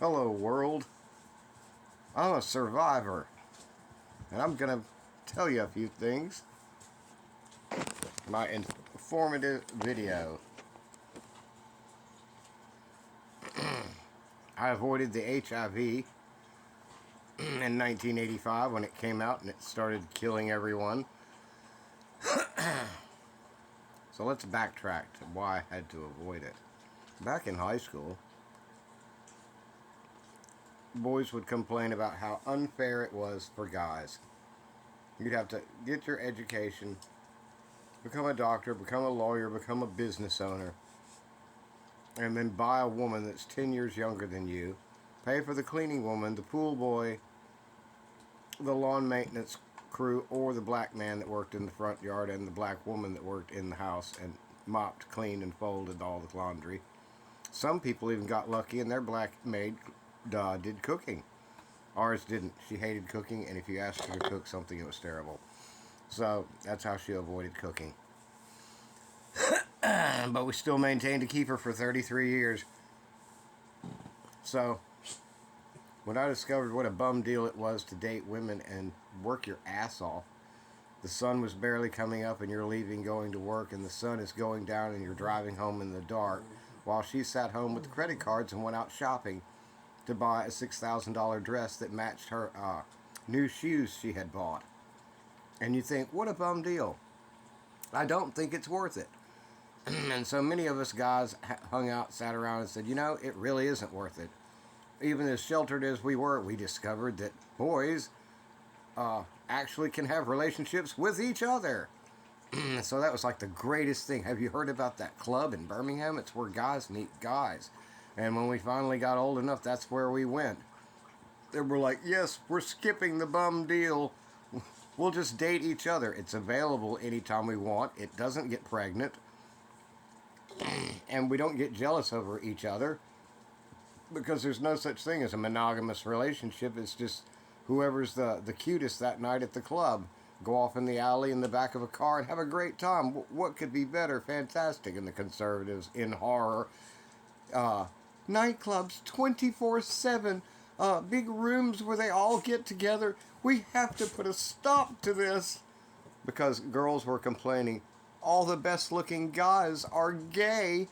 Hello, world. I'm a survivor, and I'm gonna tell you a few things. My informative video. I avoided the HIV in 1985 when it came out and it started killing everyone. So let's backtrack to why I had to avoid it. Back in high school, boys would complain about how unfair it was for guys. You'd have to get your education, become a doctor, become a lawyer, become a business owner, and then buy a woman that's 10 years younger than you, pay for the cleaning woman, the pool boy, the lawn maintenance crew, or the black man that worked in the front yard and the black woman that worked in the house and mopped, cleaned, and folded all the laundry. Some people even got lucky and their black maid did cooking. Ours didn't. She hated cooking, and if you asked her to cook something, it was terrible. So that's how she avoided cooking. But we still maintained to keep her for 33 years. So when I discovered what a bum deal it was to date women and work your ass off, the sun was barely coming up and you're leaving going to work, and the sun is going down and you're driving home in the dark, while she sat home with the credit cards and went out shopping to buy a $6,000 dress that matched her new shoes she had bought. And you think, what a bum deal. I don't think it's worth it. And so many of us guys hung out, sat around and said, it really isn't worth it. Even as sheltered as we were, we discovered that boys actually can have relationships with each other. So that was like the greatest thing. Have you heard about that club in Birmingham? It's where guys meet guys. And when we finally got old enough, that's where we went. They were like, yes, we're skipping the bum deal. We'll just date each other. It's available anytime we want. It doesn't get pregnant. And we don't get jealous over each other, because there's no such thing as a monogamous relationship. It's just whoever's the cutest that night at the club. Go off in the alley in the back of a car and have a great time. What could be better? Fantastic. And the conservatives in horror. Nightclubs 24/7. Big rooms where they all get together. We have to put a stop to this. Because girls were complaining, all the best looking guys are gay,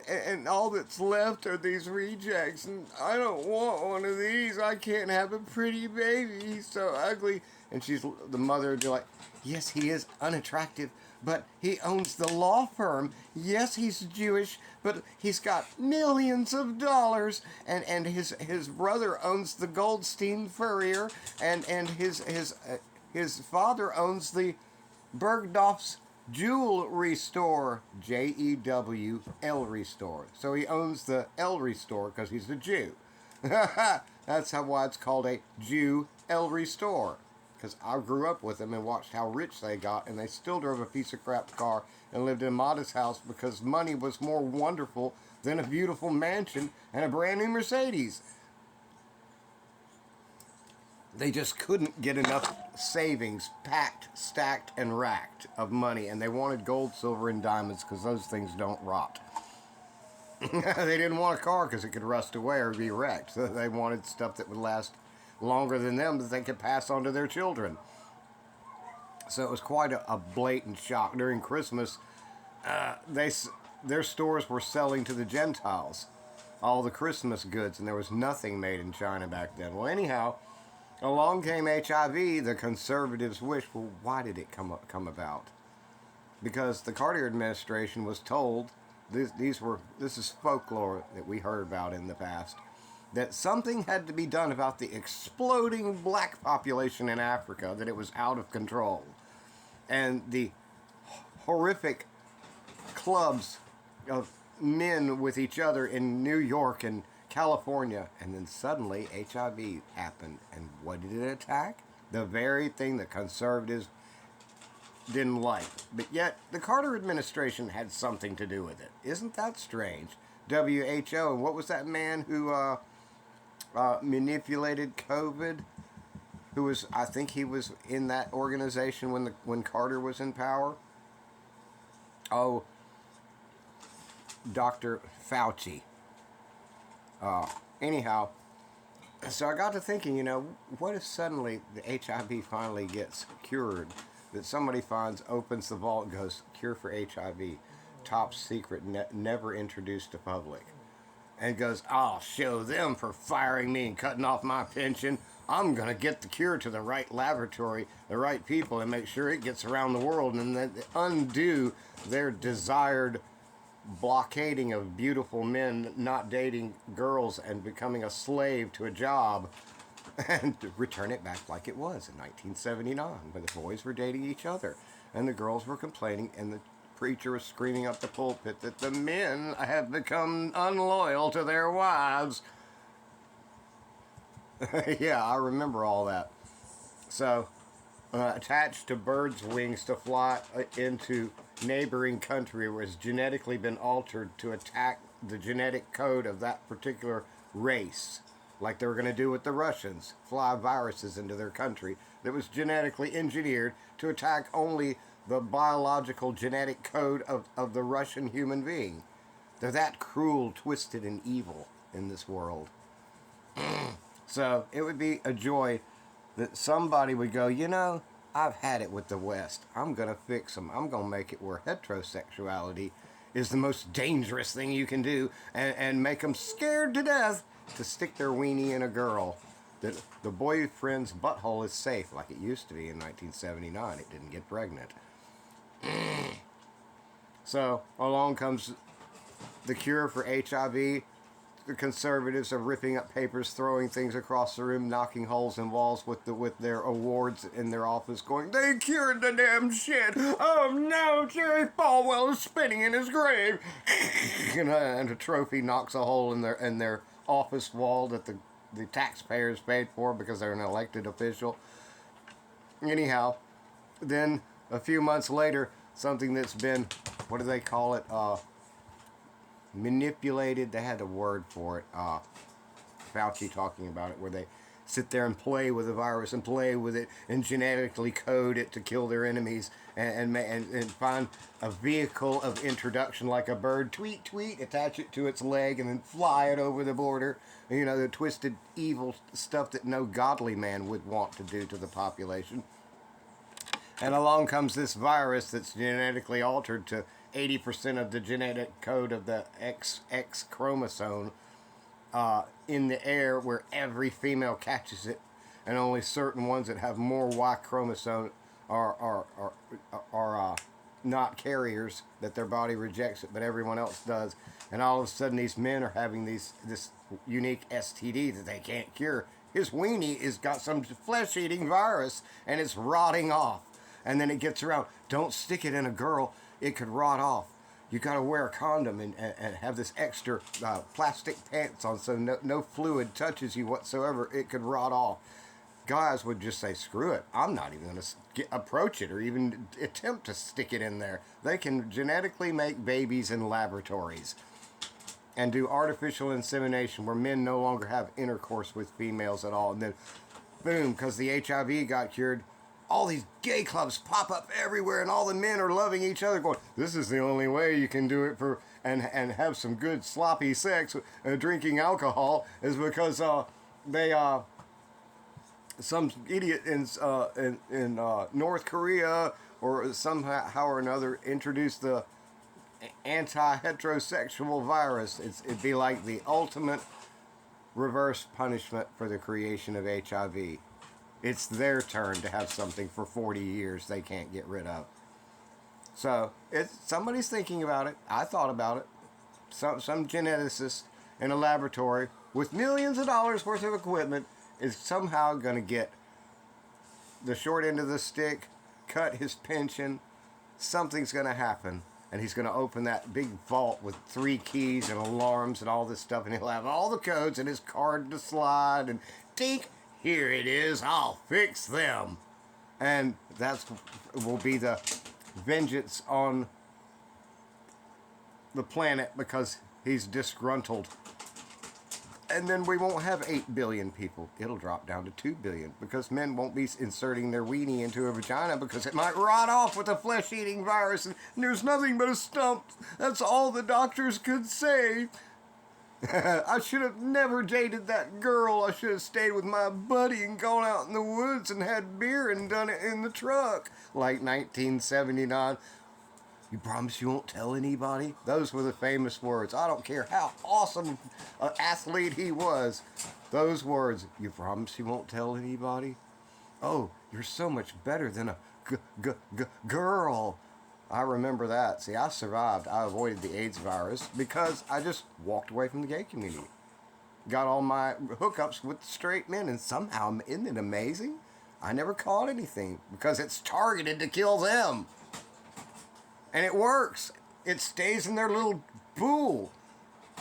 and all that's left are these rejects, and I don't want one of these. I can't have a pretty baby. He's so ugly. And the mother would be like, yes, he is unattractive, but he owns the law firm. Yes, he's Jewish, but he's got millions of dollars, and his brother owns the Goldstein Furrier, and his father owns the Bergdorf's Jewelry Store, Jewelry Store. So he owns the Elry Store because he's a Jew. That's why it's called a Jewelry Store. Because I grew up with them and watched how rich they got, and they still drove a piece of crap car and lived in a modest house because money was more wonderful than a beautiful mansion and a brand new Mercedes. They just couldn't get enough savings packed, stacked, and racked of money, and they wanted gold, silver, and diamonds because those things don't rot. They didn't want a car because it could rust away or be wrecked. So they wanted stuff that would last longer than them that they could pass on to their children. So it was quite a blatant shock. During Christmas, their stores were selling to the Gentiles all the Christmas goods, and there was nothing made in China back then. Well, anyhow, along came HIV, the conservatives' wish. Well, why did it come about? Because the Carter administration was told, this is folklore that we heard about in the past, that something had to be done about the exploding black population in Africa, that it was out of control. And the horrific clubs of men with each other in New York and California. And then suddenly HIV happened. And what did it attack? The very thing the conservatives didn't like. But yet the Carter administration had something to do with it. Isn't that strange? WHO, and what was that man who manipulated COVID? I think he was in that organization when Carter was in power. Dr. Fauci. Anyhow, so I got to thinking, what if suddenly the HIV finally gets cured? That somebody finds, opens the vault, goes, cure for HIV, top secret, never introduced to public, and goes, I'll show them for firing me and cutting off my pension. I'm going to get the cure to the right laboratory, the right people, and make sure it gets around the world, and then undo their desired blockading of beautiful men not dating girls and becoming a slave to a job, and return it back like it was in 1979, when the boys were dating each other and the girls were complaining, and the preacher was screaming up the pulpit that the men have become unloyal to their wives. Yeah, I remember all that. So, attached to birds' wings to fly into neighboring country was genetically been altered to attack the genetic code of that particular race, like they were going to do with the Russians, fly viruses into their country that was genetically engineered to attack only the biological genetic code of the Russian human being. They're that cruel, twisted, and evil in this world. So it would be a joy that somebody would go, I've had it with the West. I'm going to fix them. I'm going to make it where heterosexuality is the most dangerous thing you can do, and make them scared to death to stick their weenie in a girl. That the boyfriend's butthole is safe like it used to be in 1979. It didn't get pregnant. So along comes the cure for HIV. The conservatives are ripping up papers, throwing things across the room, knocking holes in walls with their awards in their office, going, they cured the damn shit. Oh no, Jerry Falwell is spinning in his grave. And a trophy knocks a hole in their office wall that the taxpayers paid for because they're an elected official. Anyhow, then a few months later, something that's been, what do they call it? Manipulated. They had a word for it. Fauci talking about it, where they sit there and play with the virus and play with it and genetically code it to kill their enemies, and find a vehicle of introduction like a bird. Tweet, tweet, attach it to its leg and then fly it over the border. The twisted, evil stuff that no godly man would want to do to the population. And along comes this virus that's genetically altered to 80% of the genetic code of the XX chromosome in the air, where every female catches it, and only certain ones that have more Y chromosome are not carriers, that their body rejects it, but everyone else does. And all of a sudden these men are having this unique STD that they can't cure. His weenie has got some flesh-eating virus, and it's rotting off. And then it gets around, don't stick it in a girl, it could rot off. You got to wear a condom and have this extra plastic pants on, so no fluid touches you whatsoever. It could rot off. Guys would just say, screw it. I'm not even going to approach it or even attempt to stick it in there. They can genetically make babies in laboratories and do artificial insemination where men no longer have intercourse with females at all. And then, boom, because the HIV got cured, all these gay clubs pop up everywhere, and all the men are loving each other, going, this is the only way you can do it and have some good sloppy sex, drinking alcohol, is because some idiot in North Korea or somehow or another introduced the anti-heterosexual virus. It'd be like the ultimate reverse punishment for the creation of HIV. It's their turn to have something for 40 years they can't get rid of. So somebody's thinking about it. I thought about it. Some geneticist in a laboratory with millions of dollars worth of equipment is somehow going to get the short end of the stick, cut his pension. Something's going to happen. And he's going to open that big vault with 3 keys and alarms and all this stuff. And he'll have all the codes and his card to slide. And dink, here it is. I'll fix them. And that will be the vengeance on the planet because he's disgruntled. And then we won't have 8 billion people. It'll drop down to 2 billion because men won't be inserting their weenie into a vagina because it might rot off with a flesh-eating virus, and there's nothing but a stump. That's all the doctors could say. I should have never dated that girl. I should have stayed with my buddy and gone out in the woods and had beer and done it in the truck. Like 1979. You promise you won't tell anybody? Those were the famous words. I don't care how awesome an athlete he was. Those words, you promise you won't tell anybody? Oh, you're so much better than a girl. I remember that. See, I survived. I avoided the AIDS virus because I just walked away from the gay community. Got all my hookups with straight men, and somehow, isn't it amazing? I never caught anything because it's targeted to kill them. And it works. It stays in their little pool.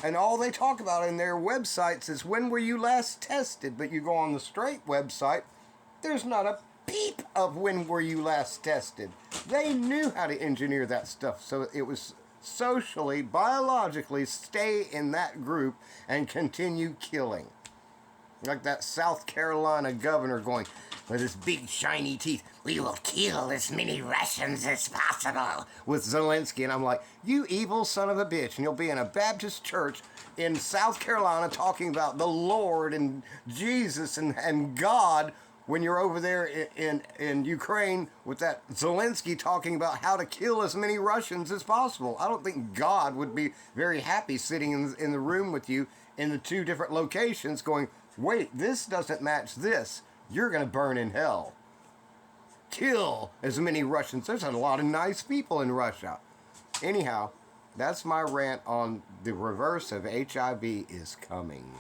And all they talk about in their websites is when were you last tested? But you go on the straight website, there's not a peep of when were you last tested. They knew how to engineer that stuff so it was socially, biologically stay in that group and continue killing. Like that South Carolina governor going with his big shiny teeth, we will kill as many Russians as possible, with Zelensky. And I'm like, you evil son of a bitch. And you'll be in a Baptist church in South Carolina talking about the Lord and Jesus and God when you're over there in Ukraine with that Zelensky talking about how to kill as many Russians as possible. I don't think God would be very happy sitting in the room with you in the two different locations going, wait, this doesn't match this. You're going to burn in hell. Kill as many Russians. There's a lot of nice people in Russia. Anyhow, that's my rant on the reverse of HIV is coming.